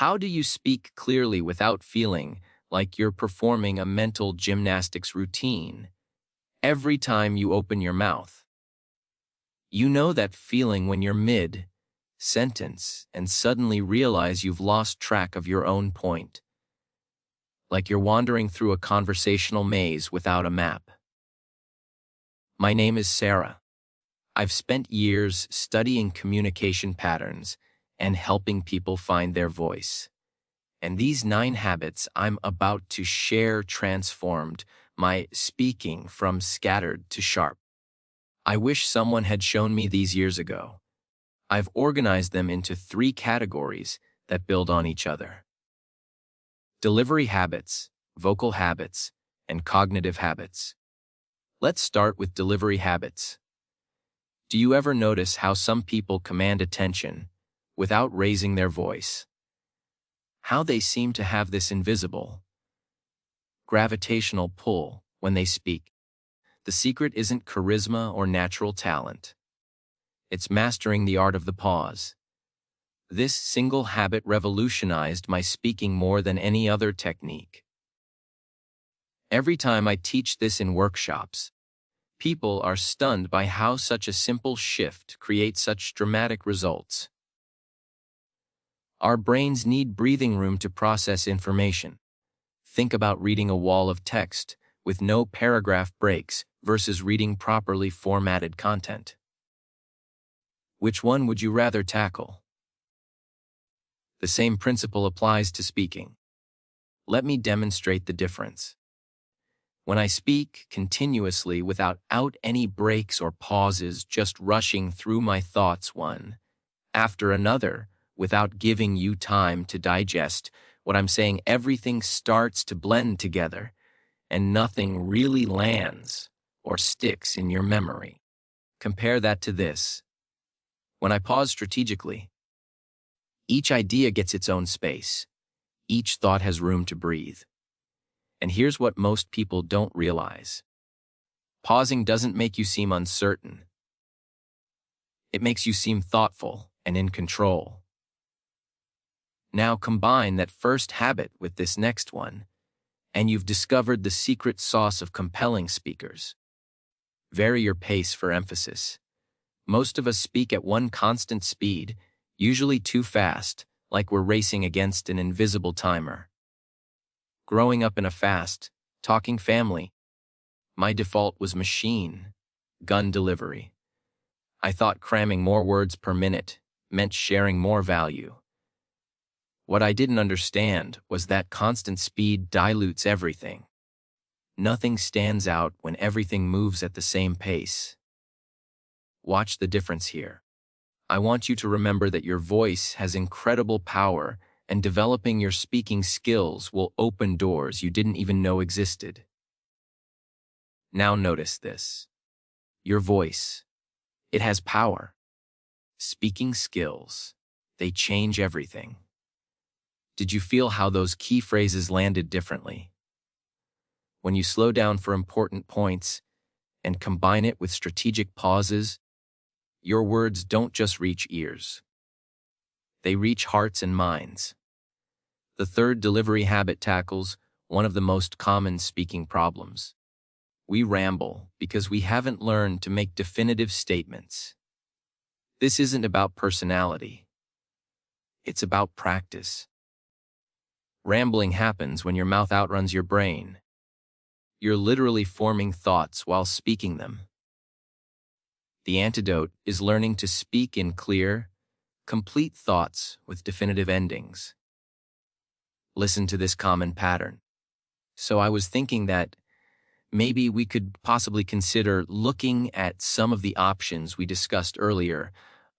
How do you speak clearly without feeling like you're performing a mental gymnastics routine every time you open your mouth? You know that feeling when you're mid-sentence and suddenly realize you've lost track of your own point, like you're wandering through a conversational maze without a map. My name is Sarah. I've spent years studying communication patterns and helping people find their voice. And these 9 habits I'm about to share transformed my speaking from scattered to sharp. I wish someone had shown me these years ago. I've organized them into 3 categories that build on each other: delivery habits, vocal habits, and cognitive habits. Let's start with delivery habits. Do you ever notice how some people command attention without raising their voice? How they seem to have this invisible, gravitational pull when they speak. The secret isn't charisma or natural talent. It's mastering the art of the pause. This single habit revolutionized my speaking more than any other technique. Every time I teach this in workshops, people are stunned by how such a simple shift creates such dramatic results. Our brains need breathing room to process information. Think about reading a wall of text with no paragraph breaks versus reading properly formatted content. Which one would you rather tackle? The same principle applies to speaking. Let me demonstrate the difference. When I speak continuously without any breaks or pauses, just rushing through my thoughts one after another without giving you time to digest what I'm saying, everything starts to blend together and nothing really lands or sticks in your memory. Compare that to this. When I pause strategically, each idea gets its own space. Each thought has room to breathe. And here's what most people don't realize. Pausing doesn't make you seem uncertain. It makes you seem thoughtful and in control. Now combine that first habit with this next one, and you've discovered the secret sauce of compelling speakers. Vary your pace for emphasis. Most of us speak at one constant speed, usually too fast, like we're racing against an invisible timer. Growing up in a fast, talking family, my default was machine gun delivery. I thought cramming more words per minute meant sharing more value. What I didn't understand was that constant speed dilutes everything. Nothing stands out when everything moves at the same pace. Watch the difference here. I want you to remember that your voice has incredible power, and developing your speaking skills will open doors you didn't even know existed. Now notice this. Your voice. It has power. Speaking skills. They change everything. Did you feel how those key phrases landed differently? When you slow down for important points and combine it with strategic pauses, your words don't just reach ears. They reach hearts and minds. The third delivery habit tackles one of the most common speaking problems. We ramble because we haven't learned to make definitive statements. This isn't about personality. It's about practice. Rambling happens when your mouth outruns your brain. You're literally forming thoughts while speaking them. The antidote is learning to speak in clear, complete thoughts with definitive endings. Listen to this common pattern. So I was thinking that maybe we could possibly consider looking at some of the options we discussed earlier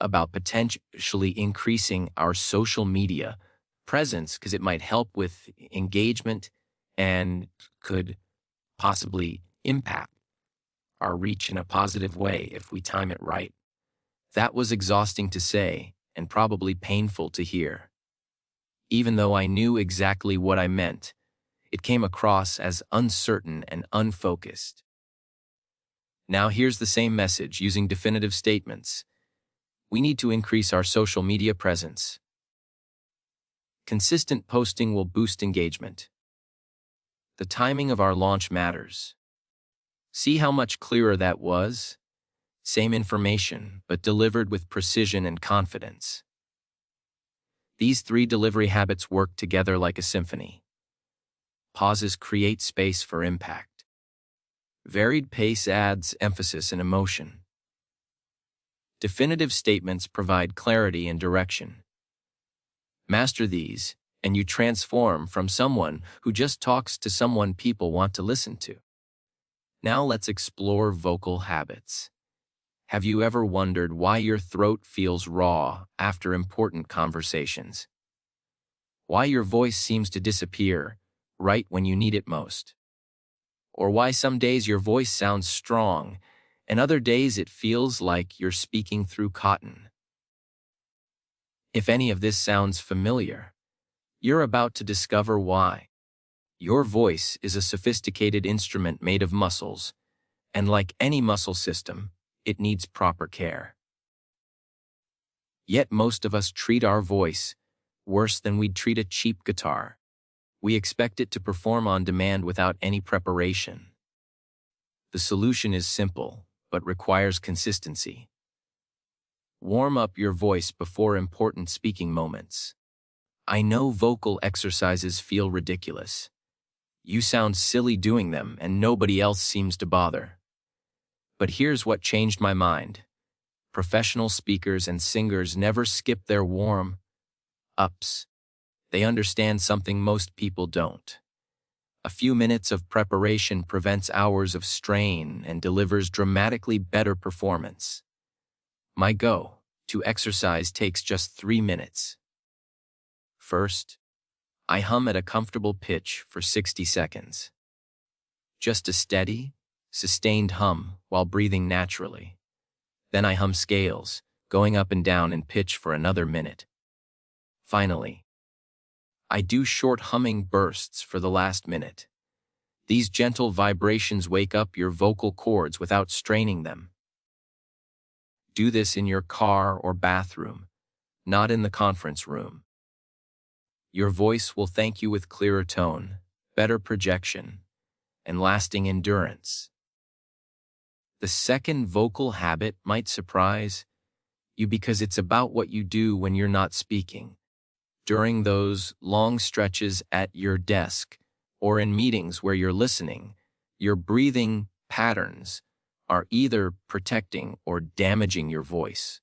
about potentially increasing our social media presence, because it might help with engagement and could possibly impact our reach in a positive way if we time it right. That was exhausting to say and probably painful to hear. Even though I knew exactly what I meant, it came across as uncertain and unfocused. Now here's the same message using definitive statements. We need to increase our social media presence. Consistent posting will boost engagement. The timing of our launch matters. See how much clearer that was? Same information, but delivered with precision and confidence. These 3 delivery habits work together like a symphony. Pauses create space for impact. Varied pace adds emphasis and emotion. Definitive statements provide clarity and direction. Master these, and you transform from someone who just talks to someone people want to listen to. Now let's explore vocal habits. Have you ever wondered why your throat feels raw after important conversations? Why your voice seems to disappear right when you need it most? Or why some days your voice sounds strong and other days it feels like you're speaking through cotton? If any of this sounds familiar, you're about to discover why. Your voice is a sophisticated instrument made of muscles, and like any muscle system, it needs proper care. Yet most of us treat our voice worse than we'd treat a cheap guitar. We expect it to perform on demand without any preparation. The solution is simple, but requires consistency. Warm up your voice before important speaking moments. I know vocal exercises feel ridiculous. You sound silly doing them, and nobody else seems to bother. But here's what changed my mind. Professional speakers and singers never skip their warm-ups. They understand something most people don't. A few minutes of preparation prevents hours of strain and delivers dramatically better performance. My go-to exercise takes just 3 minutes. First, I hum at a comfortable pitch for 60 seconds. Just a steady, sustained hum while breathing naturally. Then I hum scales, going up and down in pitch for another minute. Finally, I do short humming bursts for the last minute. These gentle vibrations wake up your vocal cords without straining them. Do this in your car or bathroom, not in the conference room. Your voice will thank you with clearer tone, better projection, and lasting endurance. The second vocal habit might surprise you because it's about what you do when you're not speaking. During those long stretches at your desk or in meetings where you're listening, your breathing patterns are either protecting or damaging your voice.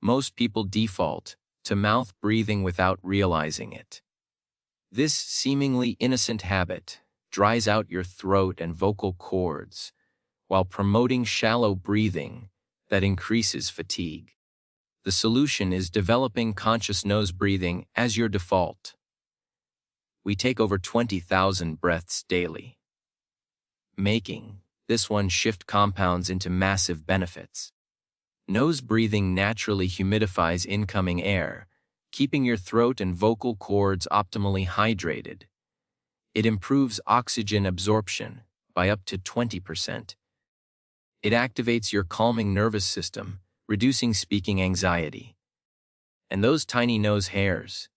Most people default to mouth breathing without realizing it. This seemingly innocent habit dries out your throat and vocal cords while promoting shallow breathing that increases fatigue. The solution is developing conscious nose breathing as your default. We take over 20,000 breaths daily, making this one shift compounds into massive benefits. Nose breathing naturally humidifies incoming air, keeping your throat and vocal cords optimally hydrated. It improves oxygen absorption by up to 20%. It activates your calming nervous system, reducing speaking anxiety. And those tiny nose hairs,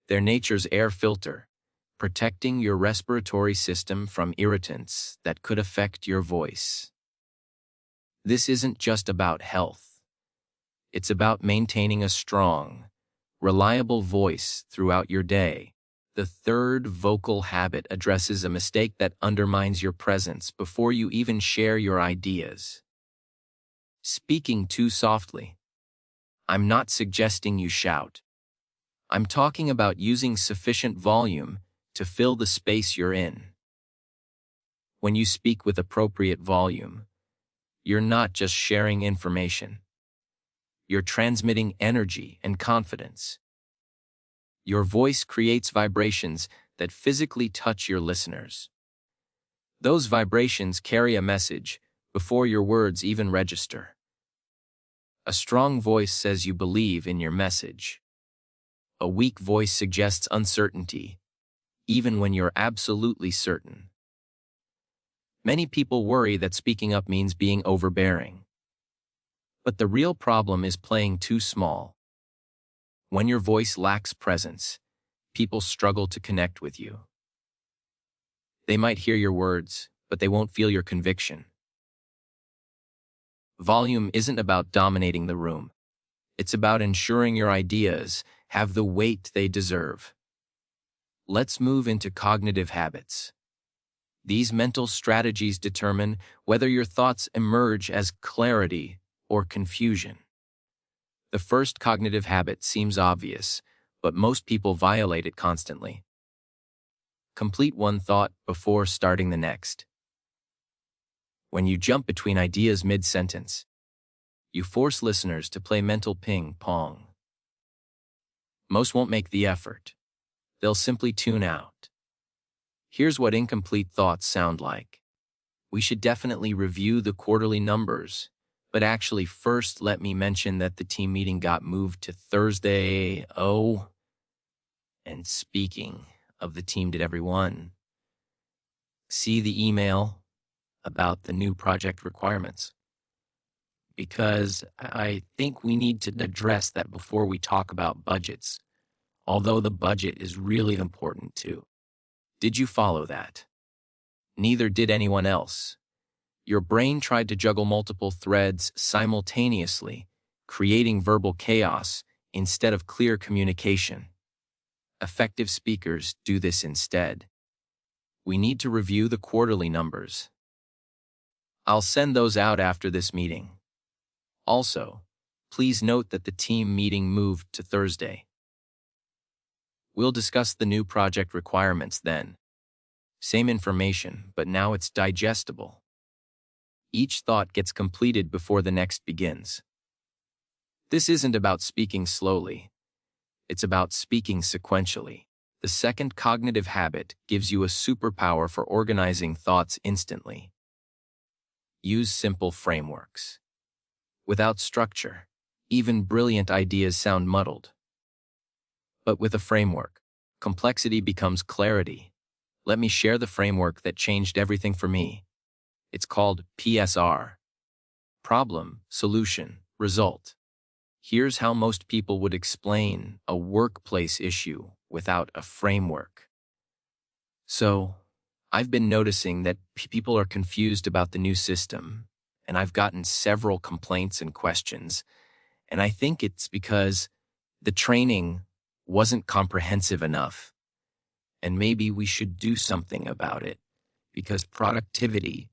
they're nature's air filter, protecting your respiratory system from irritants that could affect your voice. This isn't just about health. It's about maintaining a strong, reliable voice throughout your day. The third vocal habit addresses a mistake that undermines your presence before you even share your ideas. Speaking too softly. I'm not suggesting you shout. I'm talking about using sufficient volume to fill the space you're in. When you speak with appropriate volume, you're not just sharing information. You're transmitting energy and confidence. Your voice creates vibrations that physically touch your listeners. Those vibrations carry a message before your words even register. A strong voice says you believe in your message. A weak voice suggests uncertainty, even when you're absolutely certain. Many people worry that speaking up means being overbearing. But the real problem is playing too small. When your voice lacks presence, people struggle to connect with you. They might hear your words, but they won't feel your conviction. Volume isn't about dominating the room. It's about ensuring your ideas have the weight they deserve. Let's move into cognitive habits. These mental strategies determine whether your thoughts emerge as clarity or confusion. The first cognitive habit seems obvious, but most people violate it constantly. Complete one thought before starting the next. When you jump between ideas mid-sentence, you force listeners to play mental ping-pong. Most won't make the effort. They'll simply tune out. Here's what incomplete thoughts sound like. We should definitely review the quarterly numbers, but actually first let me mention that the team meeting got moved to Thursday. Oh, and speaking of the team, did everyone see the email about the new project requirements? Because I think we need to address that before we talk about budgets, although the budget is really important too. Did you follow that? Neither did anyone else. Your brain tried to juggle multiple threads simultaneously, creating verbal chaos instead of clear communication. Effective speakers do this instead. We need to review the quarterly numbers. I'll send those out after this meeting. Also, please note that the team meeting moved to Thursday. We'll discuss the new project requirements then. Same information, but now it's digestible. Each thought gets completed before the next begins. This isn't about speaking slowly. It's about speaking sequentially. The second cognitive habit gives you a superpower for organizing thoughts instantly. Use simple frameworks. Without structure, even brilliant ideas sound muddled. But with a framework, complexity becomes clarity. Let me share the framework that changed everything for me. It's called PSR. Problem, solution, result. Here's how most people would explain a workplace issue without a framework. So, I've been noticing that people are confused about the new system, and I've gotten several complaints and questions, and I think it's because the training wasn't comprehensive enough, and maybe we should do something about it, because productivity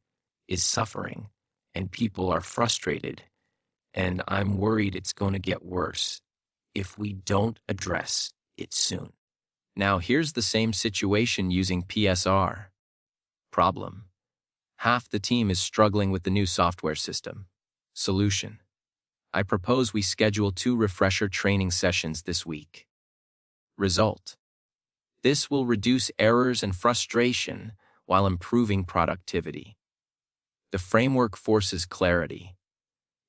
is suffering, and people are frustrated, and I'm worried it's going to get worse if we don't address it soon. Now here's the same situation using PSR. Problem. Half the team is struggling with the new software system. Solution. I propose we schedule 2 refresher training sessions this week. Result. This will reduce errors and frustration while improving productivity. The framework forces clarity.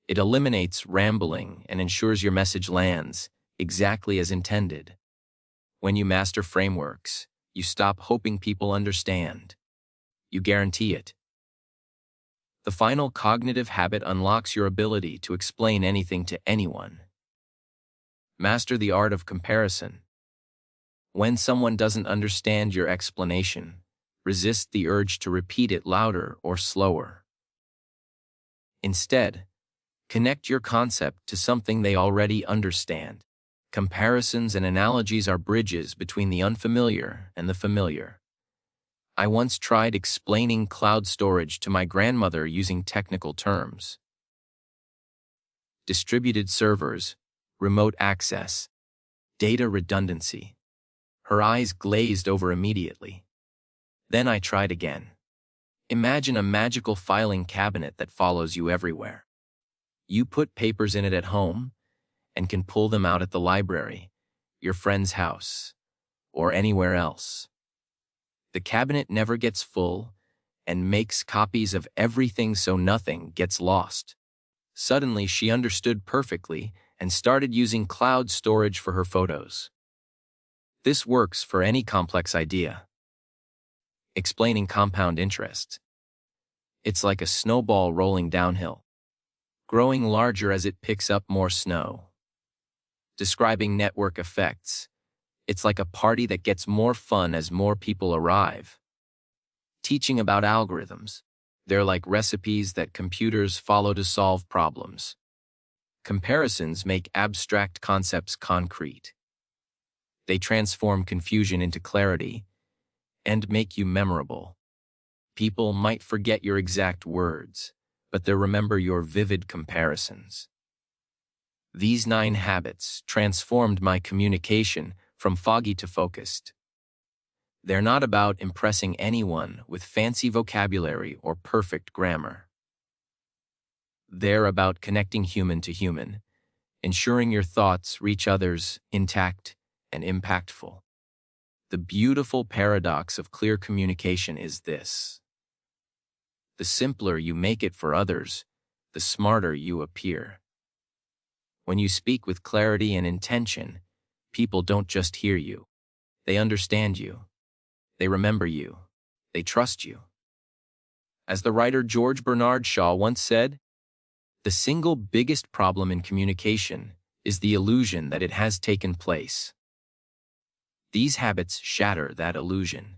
It eliminates rambling and ensures your message lands exactly as intended. When you master frameworks, you stop hoping people understand. You guarantee it. The final cognitive habit unlocks your ability to explain anything to anyone. Master the art of comparison. When someone doesn't understand your explanation, resist the urge to repeat it louder or slower. Instead, connect your concept to something they already understand. Comparisons and analogies are bridges between the unfamiliar and the familiar. I once tried explaining cloud storage to my grandmother using technical terms. Distributed servers, remote access, data redundancy. Her eyes glazed over immediately. Then I tried again. Imagine a magical filing cabinet that follows you everywhere. You put papers in it at home and can pull them out at the library, your friend's house, or anywhere else. The cabinet never gets full and makes copies of everything so nothing gets lost. Suddenly, she understood perfectly and started using cloud storage for her photos. This works for any complex idea. Explaining compound interest. It's like a snowball rolling downhill, growing larger as it picks up more snow. Describing network effects. It's like a party that gets more fun as more people arrive. Teaching about algorithms. They're like recipes that computers follow to solve problems. Comparisons make abstract concepts concrete. They transform confusion into clarity and make you memorable. People might forget your exact words, but they'll remember your vivid comparisons. These 9 habits transformed my communication from foggy to focused. They're not about impressing anyone with fancy vocabulary or perfect grammar. They're about connecting human to human, ensuring your thoughts reach others intact and impactful. The beautiful paradox of clear communication is this: the simpler you make it for others, the smarter you appear. When you speak with clarity and intention, people don't just hear you. They understand you. They remember you. They trust you. As the writer George Bernard Shaw once said, the single biggest problem in communication is the illusion that it has taken place. These habits shatter that illusion.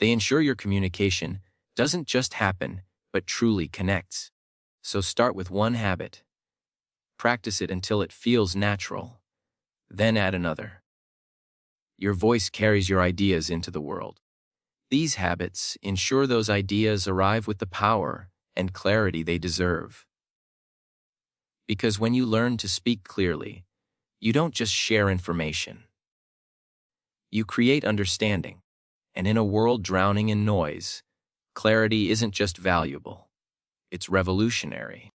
They ensure your communication doesn't just happen, but truly connects. So start with one habit. Practice it until it feels natural. Then add another. Your voice carries your ideas into the world. These habits ensure those ideas arrive with the power and clarity they deserve. Because when you learn to speak clearly, you don't just share information. You create understanding. And in a world drowning in noise, clarity isn't just valuable, it's revolutionary.